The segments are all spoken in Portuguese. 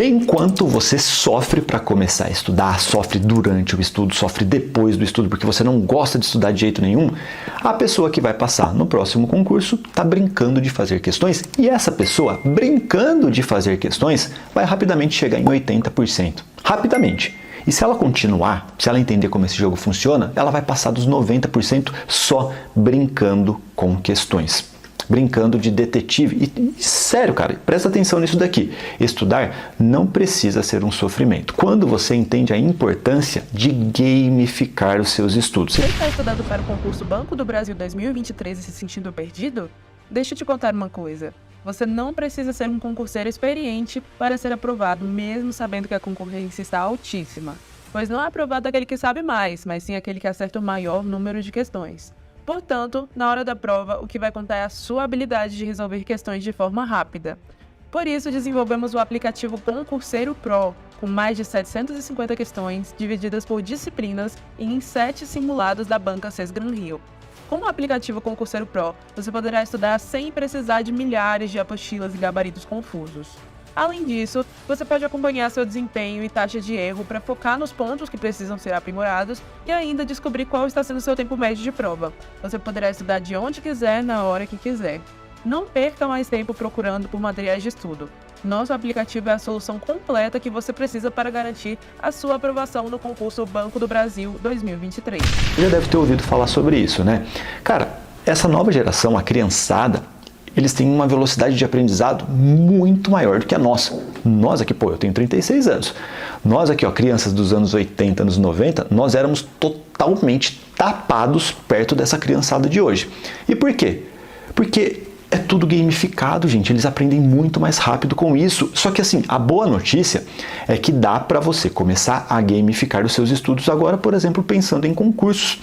Enquanto você sofre para começar a estudar, sofre durante o estudo, sofre depois do estudo porque você não gosta de estudar de jeito nenhum, a pessoa que vai passar no próximo concurso está brincando de fazer questões e essa pessoa, brincando de fazer questões, vai rapidamente chegar em 80%. Rapidamente. E se ela continuar, se ela entender como esse jogo funciona, ela vai passar dos 90% só brincando com questões. Brincando de detetive. E sério, cara, presta atenção nisso daqui. Estudar não precisa ser um sofrimento. Quando você entende a importância de gamificar os seus estudos. Você está estudando para o concurso Banco do Brasil 2023 e se sentindo perdido? Deixa eu te contar uma coisa. Você não precisa ser um concurseiro experiente para ser aprovado, mesmo sabendo que a concorrência está altíssima. Pois não é aprovado aquele que sabe mais, mas sim aquele que acerta o maior número de questões. Portanto, na hora da prova, o que vai contar é a sua habilidade de resolver questões de forma rápida. Por isso, desenvolvemos o aplicativo Concurseiro Pro, com mais de 750 questões, divididas por disciplinas e em 7 simulados da banca CES Gran Rio. Com o aplicativo Concurseiro Pro, você poderá estudar sem precisar de milhares de apostilas e gabaritos confusos. Além disso, você pode acompanhar seu desempenho e taxa de erro para focar nos pontos que precisam ser aprimorados e ainda descobrir qual está sendo seu tempo médio de prova. Você poderá estudar de onde quiser, na hora que quiser. Não perca mais tempo procurando por materiais de estudo. Nosso aplicativo é a solução completa que você precisa para garantir a sua aprovação no concurso Banco do Brasil 2023. Você já deve ter ouvido falar sobre isso, né? Cara, essa nova geração, a criançada, eles têm uma velocidade de aprendizado muito maior do que a nossa. Nós aqui, eu tenho 36 anos. Nós aqui, crianças dos anos 80, anos 90, nós éramos totalmente tapados perto dessa criançada de hoje. E por quê? Porque é tudo gamificado, gente. Eles aprendem muito mais rápido com isso. Só que assim, a boa notícia é que dá para você começar a gamificar os seus estudos agora, por exemplo, pensando em concursos.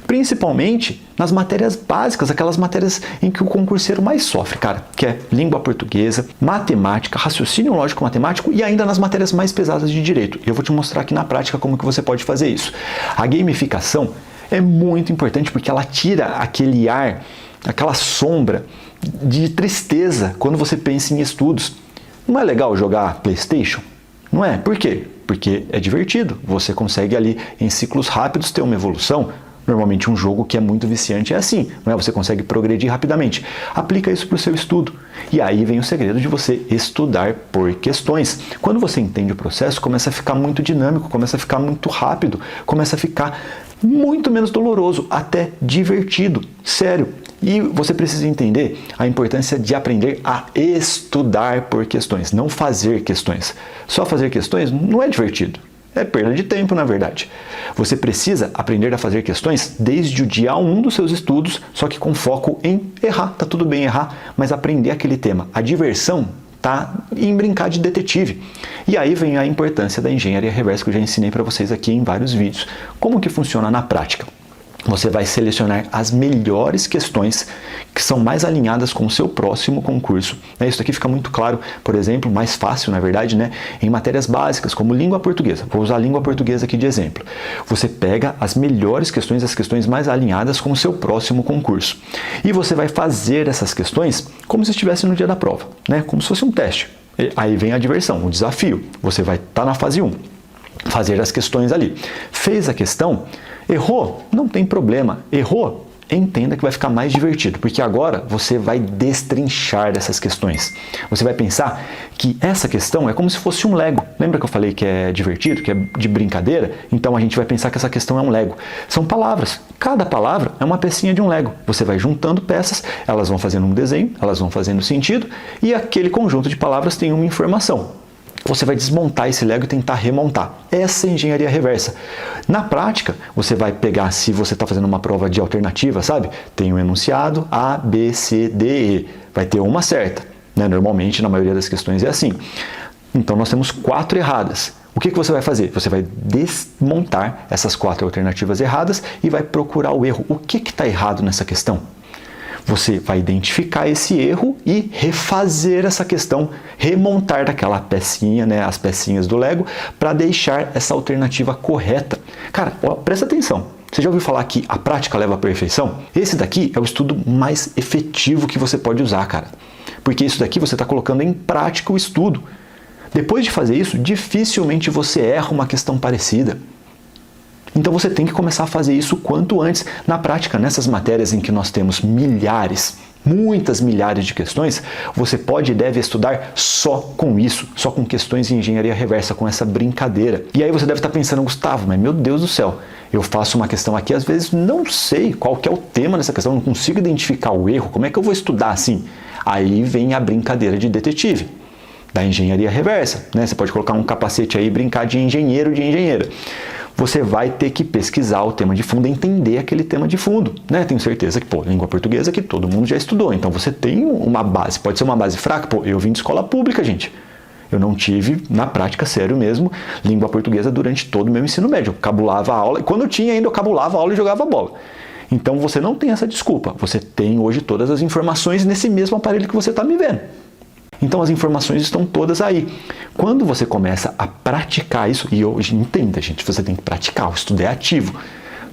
Principalmente nas matérias básicas, aquelas matérias em que o concurseiro mais sofre, cara, que é língua portuguesa, matemática, raciocínio lógico matemático e ainda nas matérias mais pesadas de direito. Eu vou te mostrar aqui na prática como que você pode fazer isso. A gamificação é muito importante porque ela tira aquele ar, aquela sombra de tristeza quando você pensa em estudos. Não é legal jogar PlayStation? Não é? Por quê? Porque é divertido. Você consegue ali em ciclos rápidos ter uma evolução. Normalmente um jogo que é muito viciante é assim, não é? Você consegue progredir rapidamente. Aplica isso para o seu estudo. E aí vem o segredo de você estudar por questões. Quando você entende o processo, começa a ficar muito dinâmico, começa a ficar muito rápido, começa a ficar muito menos doloroso, até divertido. Sério. E você precisa entender a importância de aprender a estudar por questões, não fazer questões. Só fazer questões não é divertido. É perda de tempo, na verdade. Você precisa aprender a fazer questões desde o dia 1 dos seus estudos, só que com foco em errar. Tá tudo bem errar, mas aprender aquele tema. A diversão tá em brincar de detetive. E aí vem a importância da engenharia reversa que eu já ensinei para vocês aqui em vários vídeos. Como que funciona na prática? Você vai selecionar as melhores questões que são mais alinhadas com o seu próximo concurso. Isso aqui fica muito claro, por exemplo, mais fácil, na verdade, em matérias básicas, como língua portuguesa. Vou usar a língua portuguesa aqui de exemplo. Você pega as melhores questões, as questões mais alinhadas com o seu próximo concurso. E você vai fazer essas questões como se estivesse no dia da prova, como se fosse um teste. E aí vem a diversão, o desafio. Você vai estar na fase 1. Fazer as questões ali. Fez a questão, errou? Não tem problema. Errou? Entenda que vai ficar mais divertido, porque agora você vai destrinchar essas questões. Você vai pensar que essa questão é como se fosse um Lego. Lembra que eu falei que é divertido, que é de brincadeira? Então a gente vai pensar que essa questão é um Lego. São palavras. Cada palavra é uma pecinha de um Lego. Você vai juntando peças, elas vão fazendo um desenho, elas vão fazendo sentido, e aquele conjunto de palavras tem uma informação. Você vai desmontar esse Lego e tentar remontar. Essa é a engenharia reversa. Na prática, você vai pegar, se você está fazendo uma prova de alternativa, sabe? Tem um enunciado A, B, C, D, E. Vai ter uma certa. Normalmente, na maioria das questões é assim. Então, nós temos 4 erradas. O que você vai fazer? Você vai desmontar essas 4 alternativas erradas e vai procurar o erro. O que está errado nessa questão? Você vai identificar esse erro e refazer essa questão, remontar daquela pecinha, as pecinhas do Lego, para deixar essa alternativa correta. Cara, presta atenção. Você já ouviu falar que a prática leva à perfeição? Esse daqui é o estudo mais efetivo que você pode usar, cara. Porque isso daqui você está colocando em prática o estudo. Depois de fazer isso, dificilmente você erra uma questão parecida. Então você tem que começar a fazer isso quanto antes. Na prática, nessas matérias em que nós temos milhares, muitas milhares de questões, você pode e deve estudar só com isso, só com questões de engenharia reversa, com essa brincadeira. E aí você deve estar pensando, Gustavo, mas meu Deus do céu, eu faço uma questão aqui, às vezes não sei qual que é o tema dessa questão, não consigo identificar o erro, como é que eu vou estudar assim? Aí vem a brincadeira de detetive, da engenharia reversa, né? Você pode colocar um capacete aí e brincar de engenheiro, de engenheira. Você vai ter que pesquisar o tema de fundo, entender aquele tema de fundo, né? Tenho certeza que, língua portuguesa que todo mundo já estudou, então você tem uma base, pode ser uma base fraca, eu vim de escola pública, gente. Eu não tive, na prática, sério mesmo, língua portuguesa durante todo o meu ensino médio. Eu cabulava a aula, e quando eu tinha ainda, eu cabulava a aula e jogava bola. Então você não tem essa desculpa, você tem hoje todas as informações nesse mesmo aparelho que você está me vendo. Então as informações estão todas aí. Quando você começa a praticar isso, e hoje entenda, gente, você tem que praticar, o estudo é ativo.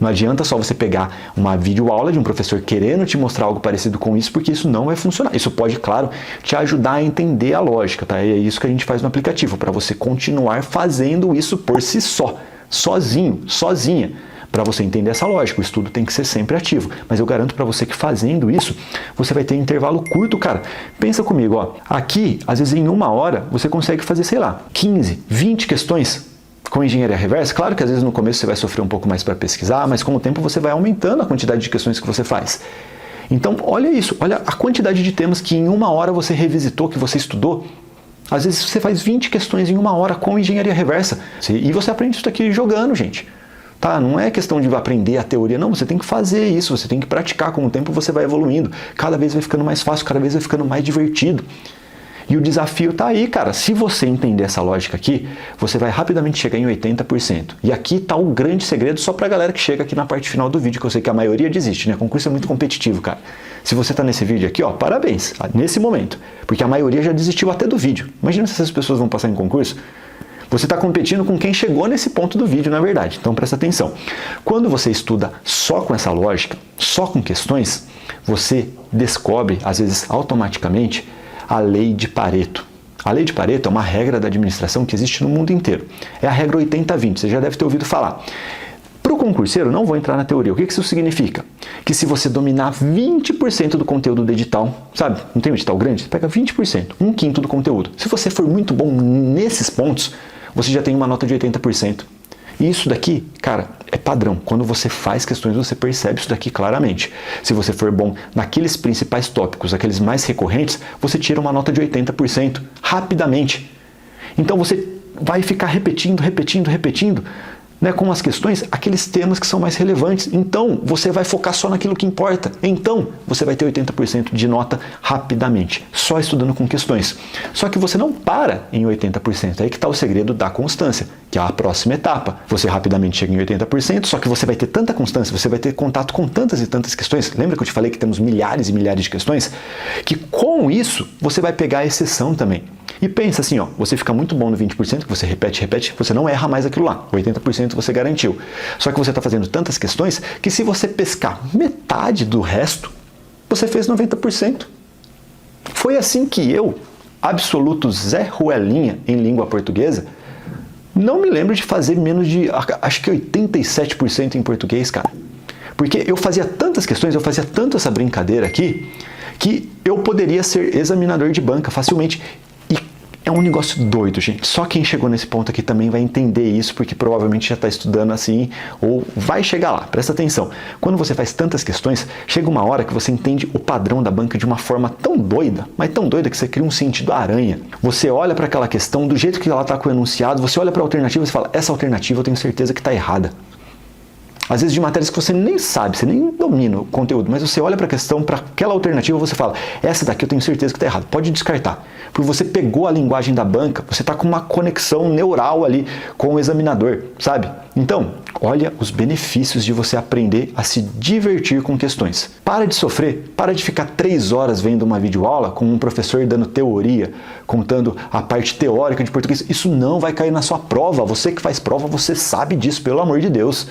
Não adianta só você pegar uma videoaula de um professor querendo te mostrar algo parecido com isso, porque isso não vai funcionar. Isso pode, claro, te ajudar a entender a lógica, tá? E é isso que a gente faz no aplicativo, para você continuar fazendo isso por si só, sozinho, sozinha. Para você entender essa lógica, o estudo tem que ser sempre ativo. Mas eu garanto para você que fazendo isso, você vai ter intervalo curto, cara. Pensa comigo, ó. Aqui, às vezes em 1 hora, você consegue fazer, sei lá, 15, 20 questões com engenharia reversa. Claro que às vezes no começo você vai sofrer um pouco mais para pesquisar, mas com o tempo você vai aumentando a quantidade de questões que você faz. Então, olha isso. Olha a quantidade de temas que em 1 hora você revisitou, que você estudou. Às vezes você faz 20 questões em 1 hora com engenharia reversa. E você aprende isso aqui jogando, gente. Tá? Não é questão de aprender a teoria, não, você tem que fazer isso, você tem que praticar, com o tempo você vai evoluindo, cada vez vai ficando mais fácil, cada vez vai ficando mais divertido. E o desafio tá aí, cara, se você entender essa lógica aqui, você vai rapidamente chegar em 80%. E aqui tá o grande segredo só pra galera que chega aqui na parte final do vídeo, que eu sei que a maioria desiste, né? O concurso é muito competitivo, cara. Se você tá nesse vídeo aqui, ó, parabéns, nesse momento, porque a maioria já desistiu até do vídeo. Imagina se essas pessoas vão passar em concurso. Você está competindo com quem chegou nesse ponto do vídeo, na verdade. Então presta atenção. Quando você estuda só com essa lógica, só com questões, você descobre, às vezes automaticamente, a lei de Pareto. A lei de Pareto é uma regra da administração que existe no mundo inteiro. É a regra 80-20, você já deve ter ouvido falar. Para o concurseiro, não vou entrar na teoria. O que isso significa? Que se você dominar 20% do conteúdo do edital, sabe? Não tem um edital grande? Você pega 20%, 1/5 do conteúdo. Se você for muito bom nesses pontos, você já tem uma nota de 80%. E isso daqui, cara, é padrão. Quando você faz questões, você percebe isso daqui claramente. Se você for bom naqueles principais tópicos, aqueles mais recorrentes, você tira uma nota de 80% rapidamente. Então você vai ficar repetindo, né, com as questões, aqueles temas que são mais relevantes. Então, você vai focar só naquilo que importa. Então, você vai ter 80% de nota rapidamente, só estudando com questões. Só que você não para em 80%. Aí que está o segredo da constância, que é a próxima etapa. Você rapidamente chega em 80%, só que você vai ter tanta constância, você vai ter contato com tantas e tantas questões. Lembra que eu te falei que temos milhares e milhares de questões? Que com isso, você vai pegar a exceção também. E pensa assim, ó, você fica muito bom no 20%, que você repete, você não erra mais aquilo lá. 80% você garantiu. Só que você está fazendo tantas questões que se você pescar metade do resto, você fez 90%. Foi assim que eu, absoluto Zé Ruelinha em língua portuguesa, não me lembro de fazer menos de, acho que 87% em português, cara. Porque eu fazia tantas questões, eu fazia tanto essa brincadeira aqui, que eu poderia ser examinador de banca facilmente. É um negócio doido, gente. Só quem chegou nesse ponto aqui também vai entender isso, porque provavelmente já está estudando assim, ou vai chegar lá. Presta atenção. Quando você faz tantas questões, chega uma hora que você entende o padrão da banca de uma forma tão doida, mas tão doida que você cria um sentido aranha. Você olha para aquela questão, do jeito que ela está com o enunciado, você olha para a alternativa e fala, essa alternativa eu tenho certeza que está errada. Às vezes de matérias que você nem sabe, você nem domina o conteúdo, mas você olha para a questão, para aquela alternativa, você fala, essa daqui eu tenho certeza que está errada, pode descartar. Porque você pegou a linguagem da banca, você está com uma conexão neural ali com o examinador, sabe? Então, olha os benefícios de você aprender a se divertir com questões. Para de sofrer, para de ficar 3 horas vendo uma videoaula com um professor dando teoria, contando a parte teórica de português. Isso não vai cair na sua prova, você que faz prova, você sabe disso, pelo amor de Deus.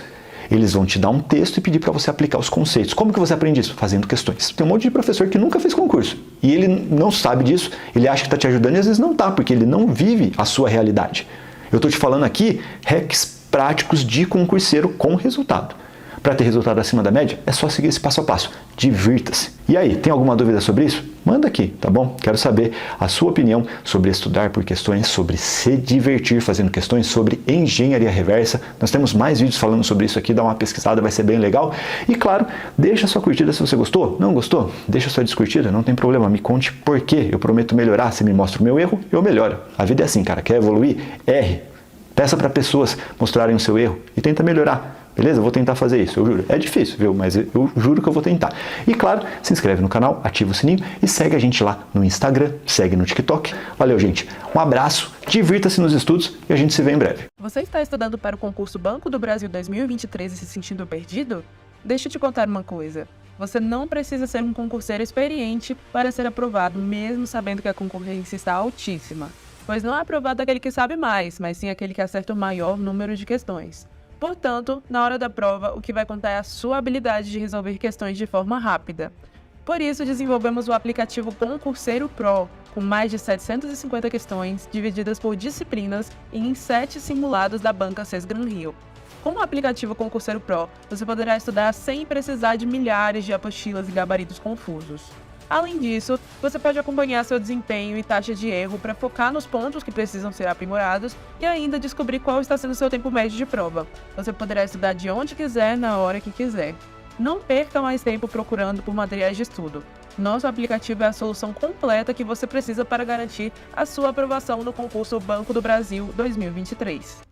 Eles vão te dar um texto e pedir para você aplicar os conceitos. Como que você aprende isso? Fazendo questões. Tem um monte de professor que nunca fez concurso e ele não sabe disso, ele acha que está te ajudando e às vezes não está, porque ele não vive a sua realidade. Eu estou te falando aqui hacks práticos de concurseiro com resultado. Para ter resultado acima da média, é só seguir esse passo a passo. Divirta-se. E aí, tem alguma dúvida sobre isso? Manda aqui, tá bom? Quero saber a sua opinião sobre estudar por questões, sobre se divertir fazendo questões, sobre engenharia reversa. Nós temos mais vídeos falando sobre isso aqui, dá uma pesquisada, vai ser bem legal. E claro, deixa sua curtida se você gostou. Não gostou? Deixa sua descurtida, não tem problema. Me conte por quê. Eu prometo melhorar. Se me mostra o meu erro, eu melhoro. A vida é assim, cara. Quer evoluir? Erre. Peça para pessoas mostrarem o seu erro e tenta melhorar. Beleza? Eu vou tentar fazer isso, eu juro. É difícil, viu? Mas eu juro que eu vou tentar. E claro, se inscreve no canal, ativa o sininho e segue a gente lá no Instagram, segue no TikTok. Valeu, gente. Um abraço, divirta-se nos estudos e a gente se vê em breve. Você está estudando para o concurso Banco do Brasil 2023 e se sentindo perdido? Deixa eu te contar uma coisa. Você não precisa ser um concurseiro experiente para ser aprovado, mesmo sabendo que a concorrência está altíssima. Pois não é aprovado aquele que sabe mais, mas sim aquele que acerta o maior número de questões. Portanto, na hora da prova, o que vai contar é a sua habilidade de resolver questões de forma rápida. Por isso, desenvolvemos o aplicativo Concurseiro Pro, com mais de 750 questões, divididas por disciplinas e em 7 simulados da banca CES Gran Rio. Com o aplicativo Concurseiro Pro, você poderá estudar sem precisar de milhares de apostilas e gabaritos confusos. Além disso, você pode acompanhar seu desempenho e taxa de erro para focar nos pontos que precisam ser aprimorados e ainda descobrir qual está sendo seu tempo médio de prova. Você poderá estudar de onde quiser, na hora que quiser. Não perca mais tempo procurando por materiais de estudo. Nosso aplicativo é a solução completa que você precisa para garantir a sua aprovação no concurso Banco do Brasil 2023.